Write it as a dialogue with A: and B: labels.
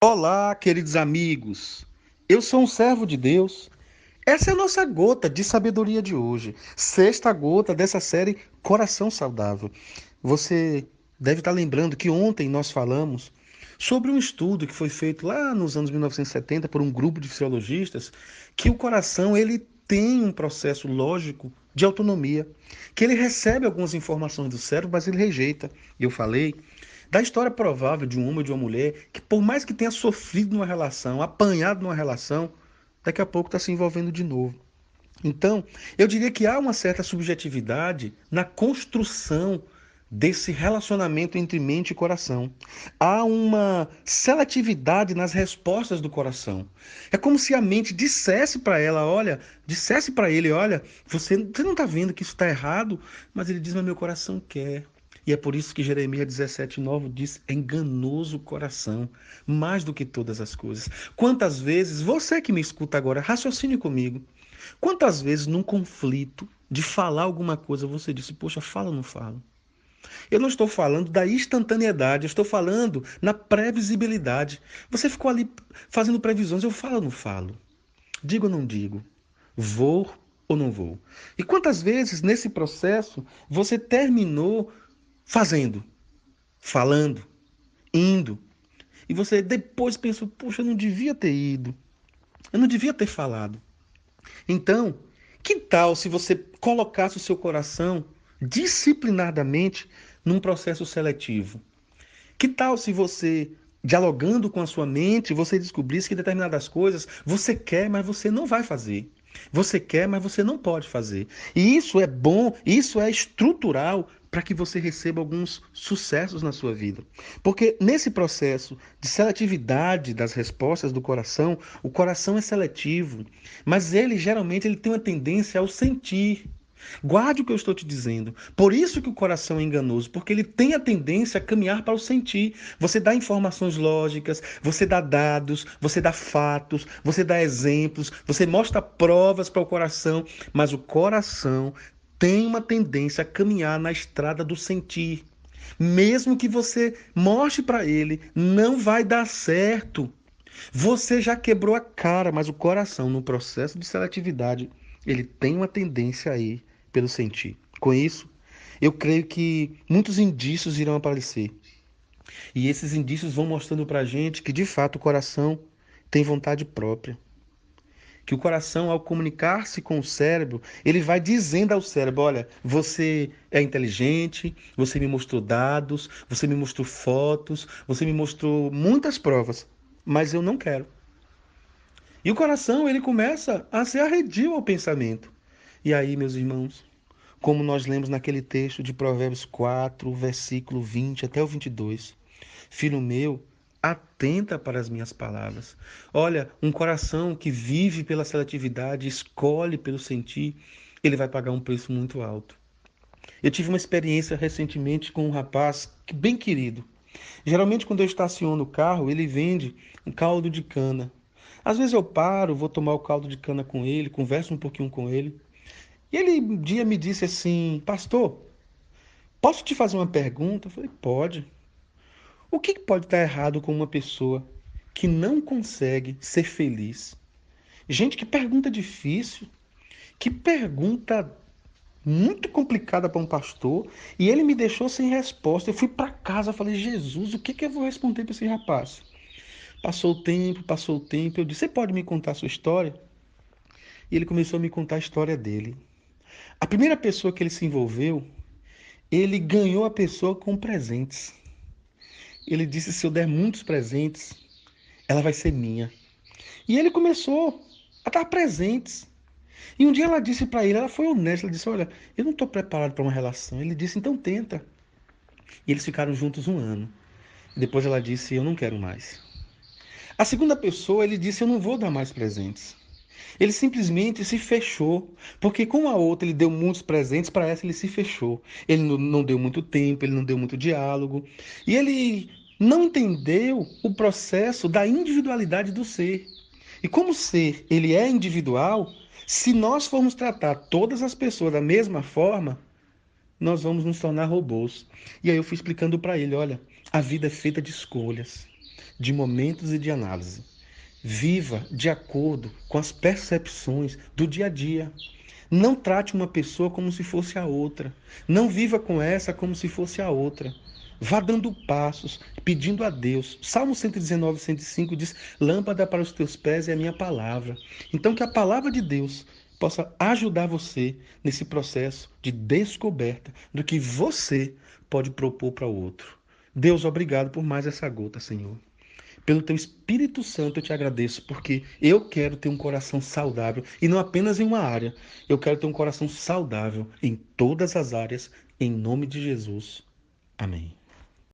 A: Olá, queridos amigos. Eu sou um servo de Deus. Essa é a nossa gota de sabedoria de hoje. Sexta gota dessa série Coração Saudável. Você deve estar lembrando que ontem nós falamos sobre um estudo que foi feito lá nos anos 1970 por um grupo de fisiologistas, que o coração ele tem um processo lógico de autonomia, que ele recebe algumas informações do cérebro, mas ele rejeita. E eu falei da história provável de um homem ou de uma mulher que, por mais que tenha sofrido numa relação, apanhado numa relação, daqui a pouco está se envolvendo de novo. Então, eu diria que há uma certa subjetividade na construção desse relacionamento entre mente e coração. Há uma seletividade nas respostas do coração. É como se a mente dissesse para ela, olha, dissesse para ele, olha, você não está vendo que isso está errado, mas ele diz, mas meu coração quer. E é por isso que Jeremias 17:9 diz: é enganoso o coração, mais do que todas as coisas. Quantas vezes, você que me escuta agora, raciocine comigo. Quantas vezes num conflito de falar alguma coisa você disse, poxa, fala ou não fala? Eu não estou falando da instantaneidade, eu estou falando na previsibilidade. Você ficou ali fazendo previsões, eu falo ou não falo? Digo ou não digo? Vou ou não vou? E quantas vezes nesse processo você terminou fazendo, falando, indo, e você depois pensou, poxa, eu não devia ter ido, eu não devia ter falado. Então, que tal se você colocasse o seu coração disciplinadamente num processo seletivo? Que tal se você, dialogando com a sua mente, você descobrisse que determinadas coisas você quer, mas você não vai fazer? Você quer, mas você não pode fazer. E isso é bom, isso é estrutural para que você receba alguns sucessos na sua vida. Porque nesse processo de seletividade das respostas do coração, o coração é seletivo, mas ele geralmente ele tem uma tendência ao sentir. Guarde o que eu estou te dizendo. Por isso que o coração é enganoso, porque ele tem a tendência a caminhar para o sentir. Você dá informações lógicas, você dá dados, você dá fatos, você dá exemplos, você mostra provas para o coração, mas o coração tem uma tendência a caminhar na estrada do sentir. Mesmo que você mostre para ele, não vai dar certo. Você já quebrou a cara, mas o coração, no processo de seletividade, ele tem uma tendência aí pelo sentir. Com isso, eu creio que muitos indícios irão aparecer. E esses indícios vão mostrando pra gente que, de fato, o coração tem vontade própria. Que o coração, ao comunicar-se com o cérebro, ele vai dizendo ao cérebro: olha, você é inteligente, você me mostrou dados, você me mostrou fotos, você me mostrou muitas provas, mas eu não quero. E o coração, ele começa a ser arredio ao pensamento. E aí, meus irmãos, como nós lemos naquele texto de Provérbios 4, versículo 20 até o 22, filho meu, atenta para as minhas palavras. Olha, um coração que vive pela seletividade, escolhe pelo sentir, ele vai pagar um preço muito alto. Eu tive uma experiência recentemente com um rapaz bem querido. Geralmente, quando eu estaciono o carro, ele vende um caldo de cana. Às vezes eu paro, vou tomar o caldo de cana com ele, converso um pouquinho com ele. E ele um dia me disse assim: Pastor, posso te fazer uma pergunta? Eu falei: Pode. O que pode estar errado com uma pessoa que não consegue ser feliz? Gente, que pergunta difícil, que pergunta muito complicada para um pastor. E ele me deixou sem resposta. Eu fui para casa, falei: Jesus, o que eu vou responder para esse rapaz? Passou o tempo. Eu disse: Você pode me contar a sua história? E ele começou a me contar a história dele. A primeira pessoa que ele se envolveu, ele ganhou a pessoa com presentes. Ele disse: se eu der muitos presentes, ela vai ser minha. E ele começou a dar presentes. E um dia ela disse para ele, ela foi honesta, ela disse: olha, eu não estou preparado para uma relação. Ele disse: então tenta. E eles ficaram juntos um ano. Depois ela disse: eu não quero mais. A segunda pessoa, ele disse: eu não vou dar mais presentes. Ele simplesmente se fechou, porque com a outra ele deu muitos presentes, para essa ele se fechou. Ele não deu muito tempo, ele não deu muito diálogo, e ele não entendeu o processo da individualidade do ser. E como o ser ele é individual, se nós formos tratar todas as pessoas da mesma forma, nós vamos nos tornar robôs. E aí eu fui explicando para ele: olha, a vida é feita de escolhas. de momentos e de análise. Viva de acordo com as percepções do dia a dia. Não trate uma pessoa como se fosse a outra. Não viva com essa como se fosse a outra. Vá dando passos, pedindo a Deus. Salmo 119, 105 diz: lâmpada para os teus pés é a minha palavra. Então, que a palavra de Deus possa ajudar você nesse processo de descoberta do que você pode propor para o outro. Deus, obrigado por mais essa gota, Senhor. Pelo teu Espírito Santo eu te agradeço, porque eu quero ter um coração saudável, e não apenas em uma área. Eu quero ter um coração saudável em todas as áreas, em nome de Jesus. Amém.